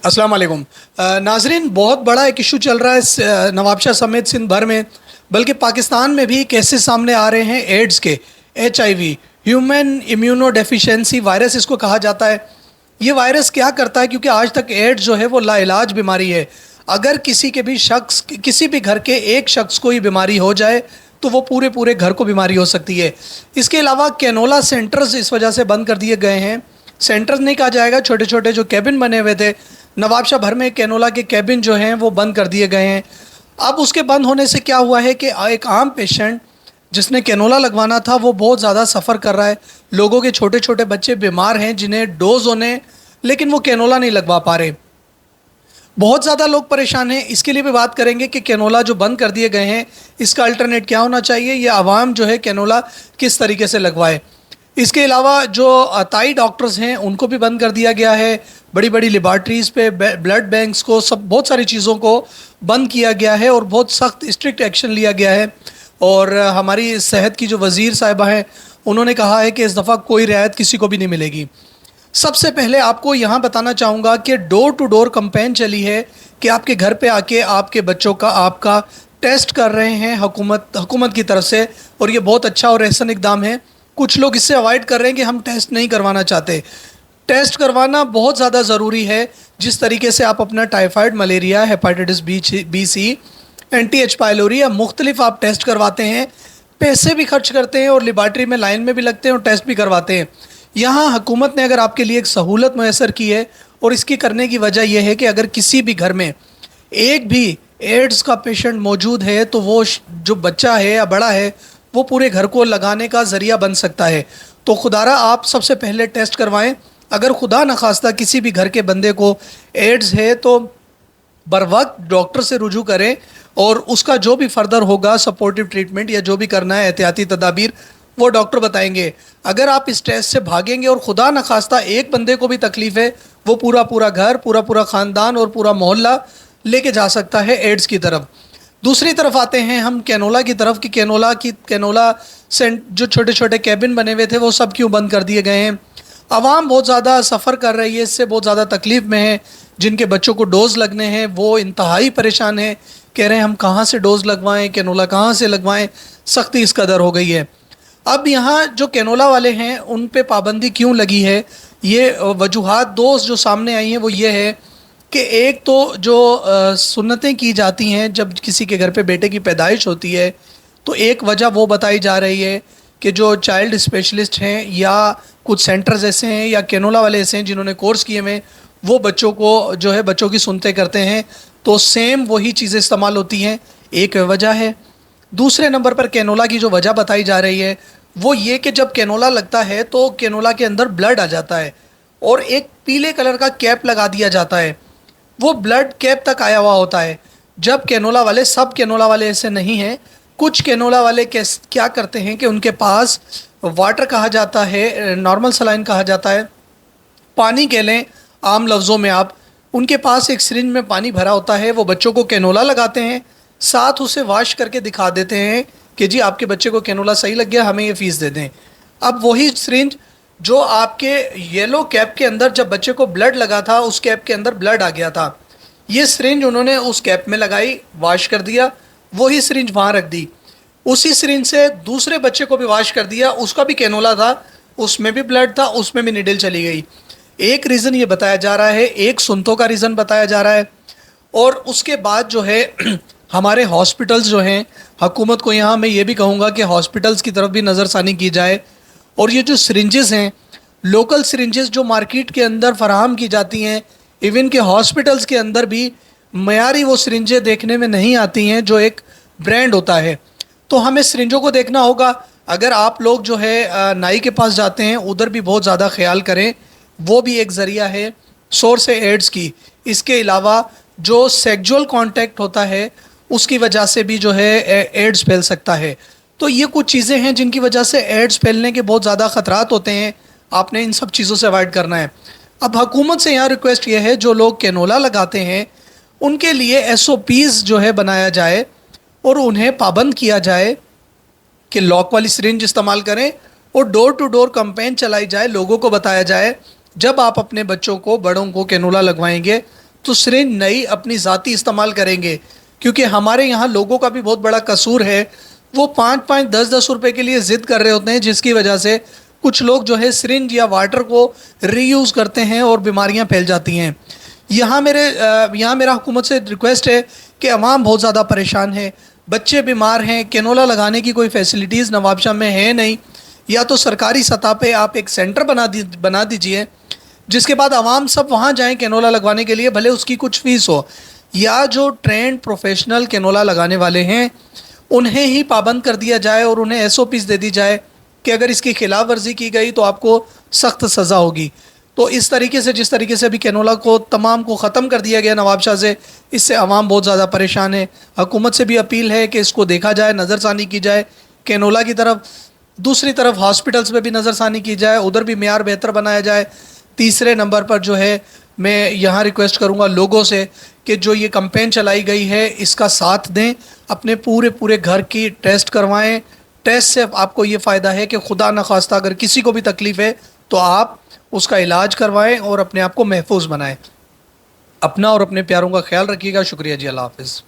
अस्सलाम वालेकुम। नाजरीन, बहुत बड़ा एक इशू चल रहा है नवाबशाह समेत सिंध भर में, बल्कि पाकिस्तान में भी केसेस सामने आ रहे हैं एड्स के। HIV, human immuno deficiency virus इसको कहा जाता है। ये वायरस क्या करता है, क्योंकि आज तक एड्स जो है वो लाइलाज बीमारी है। अगर किसी भी घर के एक शख्स को ये बीमारी हो जाए तो वो पूरे पूरे घर को बीमारी हो सकती है। इसके अलावा कैनोला सेंटर्स इस वजह से बंद कर दिए गए हैं। सेंटर्स नहीं कहा जाएगा, छोटे छोटे जो कैबिन बने हुए थे नवाबशाह भर में, कैनोला के कैबिन जो हैं वो बंद कर दिए गए हैं। अब उसके बंद होने से क्या हुआ है कि एक आम पेशेंट जिसने कैनोला लगवाना था वो बहुत ज़्यादा सफ़र कर रहा है। लोगों के छोटे छोटे बच्चे बीमार हैं जिन्हें डोज होने, लेकिन वो कैनोला नहीं लगवा पा रहे। बहुत ज़्यादा लोग परेशान हैं। इसके लिए भी बात करेंगे कि कैनोला जो बंद कर दिए गए हैं इसका अल्टरनेट क्या होना चाहिए, या आवाम जो है कैनोला किस तरीके से लगवाए। इसके अलावा जो अताई डॉक्टर्स हैं उनको भी बंद कर दिया गया है। बड़ी बड़ी लेबॉर्ट्रीज़ पे, ब्लड बैंक्स को, सब बहुत सारी चीज़ों को बंद किया गया है और बहुत सख्त स्ट्रिक्ट एक्शन लिया गया है। और हमारी सेहत की जो वज़ीर साहिबा हैं उन्होंने कहा है कि इस दफ़ा कोई रियायत किसी को भी नहीं मिलेगी। सबसे पहले आपको यहाँ बताना चाहूँगा कि डोर टू डोर कैंपेन चली है कि आपके घर पे आके आपके बच्चों का आपका टेस्ट कर रहे हैं हुकूमत की तरफ से, और ये बहुत अच्छा और एहसन इक़दाम है। कुछ लोग इससे अवॉइड कर रहे हैं कि हम टेस्ट नहीं करवाना चाहते। टेस्ट करवाना बहुत ज़्यादा ज़रूरी है। जिस तरीके से आप अपना typhoid, malaria, hepatitis B, NTH pylori या मुख्तलिफ आप टेस्ट करवाते हैं, पैसे भी खर्च करते हैं और लेबॉर्ट्री में लाइन में भी लगते हैं और टेस्ट भी करवाते हैं। यहाँ हुकूमत ने अगर आपके लिए एक सहूलत मैसर की है, और इसकी करने की वजह यह है कि अगर किसी भी घर में एक भी एड्स का पेशेंट मौजूद है तो वो जो बच्चा है या बड़ा है वो पूरे घर को लगाने का ज़रिया बन सकता है। तो खुदारा आप सबसे पहले टेस्ट करवाएं। अगर खुदा न खास्ता किसी भी घर के बंदे को एड्स है तो बर वक्त डॉक्टर से रुजू करें, और उसका जो भी फर्दर होगा सपोर्टिव ट्रीटमेंट या जो भी करना है एहतियाती तदाबीर वो डॉक्टर बताएंगे। अगर आप इस टेस्ट से भागेंगे और खुदा न खास्ता एक बंदे को भी तकलीफ़ है, वो पूरा घर, पूरा ख़ानदान और पूरा मोहल्ला लेके जा सकता है एड्स की तरफ। दूसरी तरफ आते हैं हम कैनोला की तरफ कि कैनोला से जो छोटे छोटे कैबिन बने हुए थे वो सब क्यों बंद कर दिए गए हैं। आवाम बहुत ज़्यादा सफ़र कर रही है, इससे बहुत ज़्यादा तकलीफ़ में है। जिनके बच्चों को डोज़ लगने हैं वो इंतहाई परेशान हैं, कह रहे हैं हम कहाँ से डोज़ लगवाएं, कैनोला कहाँ से लगवाएं, सख्ती इस कदर हो गई है। अब यहाँ जो कैनोला वाले हैं उन पे पाबंदी क्यों लगी है, ये वजूहात दो जो सामने आई हैं वो ये है कि एक तो जो सुन्नतें की जाती हैं जब किसी के घर पे बेटे की पैदाइश होती है, तो एक वजह वो बताई जा रही है कि जो चाइल्ड स्पेशलिस्ट हैं या कुछ सेंटर्स ऐसे हैं या कैनोला वाले ऐसे हैं जिन्होंने कोर्स किए हुए, वो बच्चों को जो है बच्चों की सुनते करते हैं, तो सेम वही चीज़ें इस्तेमाल होती हैं। एक वजह है। दूसरे नंबर पर कैनोला की जो वजह बताई जा रही है वो ये कि जब कैनोला लगता है तो कैनोला के अंदर ब्लड आ जाता है और एक पीले कलर का कैप लगा दिया जाता है। वो ब्लड कैप तक आया हुआ होता है। जब कैनोला वाले, सब कैनोला वाले ऐसे नहीं हैं, कुछ कैनोला वाले क्या करते हैं कि उनके पास वाटर कहा जाता है, नॉर्मल सलाइन कहा जाता है, पानी कह लें आम लफ्ज़ों में आप, उनके पास एक सिरिंज में पानी भरा होता है। वो बच्चों को कैनोला लगाते हैं, साथ उसे वॉश करके दिखा देते हैं कि जी आपके बच्चे को कैनोला सही लग गया, हमें ये फ़ीस दे दें। अब वही सिरिंज जो आपके येलो कैप के अंदर जब बच्चे को ब्लड लगा था उस कैप के अंदर ब्लड आ गया था, ये सिरिंज उन्होंने उस कैप में लगाई, वॉश कर दिया, वही सिरिंज वहाँ रख दी। उसी सिरिंज से दूसरे बच्चे को भी वॉश कर दिया, उसका भी कैनोला था, उसमें भी ब्लड था, उसमें भी निडल चली गई। एक रीज़न ये बताया जा रहा है, एक सुनतों का रीज़न बताया जा रहा है। और उसके बाद जो है हमारे हॉस्पिटल्स जो हैं, हुकूमत को यहाँ मैं ये भी कहूँगा कि हॉस्पिटल्स की तरफ भी नज़रसानी की जाए। और ये जो सिरिंजेस हैं, लोकल सिरिंजेस जो मार्केट के अंदर फ़राहम की जाती हैं, इवन के हॉस्पिटल्स के अंदर भी मयारी वो सिरिंजें देखने में नहीं आती हैं जो एक ब्रांड होता है। तो हमें सिरिंजों को देखना होगा। अगर आप लोग जो है नाई के पास जाते हैं उधर भी बहुत ज़्यादा ख्याल करें, वो भी एक ज़रिया है सोर्स है एड्स की। इसके अलावा जो सेक्सुअल कांटेक्ट होता है उसकी वजह से भी जो है एड्स फैल सकता है। तो ये कुछ चीज़ें हैं जिनकी वजह से एड्स फैलने के बहुत ज़्यादा ख़तरात होते हैं। आपने इन सब चीज़ों से अवॉइड करना है। अब हुकूमत से यहाँ रिक्वेस्ट ये है, जो लोग कैनोला लगाते हैं उनके लिए SOPs जो है बनाया जाए और उन्हें पाबंद किया जाए कि लॉक वाली सिरिंज इस्तेमाल करें, और डोर टू डोर कैंपेन चलाई जाए, लोगों को बताया जाए जब आप अपने बच्चों को, बड़ों को कैनोला लगवाएंगे تو سرنج نئی اپنی ذاتی استعمال کریں گے. کیونکہ ہمارے یہاں لوگوں کا بھی بہت بڑا قصور ہے, وہ 5-5 10 روپے کے لیے ضد کر رہے ہوتے ہیں, جس کی وجہ سے کچھ لوگ جو ہے سرنج یا واٹر کو ری یوز کرتے ہیں اور بیماریاں پھیل جاتی ہیں. یہاں میرا حکومت سے ریکویسٹ ہے کہ عوام بہت زیادہ پریشان ہے, بچے بیمار ہیں, کینولا لگانے کی کوئی فیسلٹیز نواب شاہ میں ہے نہیں. یا تو سرکاری سطح پہ آپ ایک سینٹر بنا دیجئے, جس کے بعد عوام سب وہاں جائیں کینولا لگوانے کے لیے, بھلے اس کی کچھ فیس ہو. یا جو ٹرینڈ پروفیشنل کینولا لگانے والے ہیں انہیں ہی پابند کر دیا جائے اور انہیں ایس او پیز دے دی جائے کہ اگر اس کی خلاف ورزی کی گئی تو آپ کو سخت سزا ہوگی. تو اس طریقے سے جس طریقے سے ابھی کینولا کو تمام کو ختم کر دیا گیا نواب شاہ سے, اس سے عوام بہت زیادہ پریشان ہے. حکومت سے بھی اپیل ہے کہ اس کو دیکھا جائے, نظر ثانی کی جائے کینولا کی طرف. دوسری طرف ہاسپٹلز پہ بھی نظر ثانی کی جائے, ادھر بھی معیار بہتر بنایا جائے. تیسرے نمبر پر جو ہے میں یہاں ریکویسٹ کروں گا لوگوں سے کہ جو یہ کمپین چلائی گئی ہے اس کا ساتھ دیں, اپنے پورے گھر کی ٹیسٹ کروائیں. ٹیسٹ سے آپ کو یہ فائدہ ہے کہ خدا نخواستہ اگر کسی کو بھی تکلیف ہے تو آپ اس کا علاج کروائیں اور اپنے آپ کو محفوظ بنائیں. اپنا اور اپنے پیاروں کا خیال رکھیے گا. شکریہ جی, اللہ حافظ.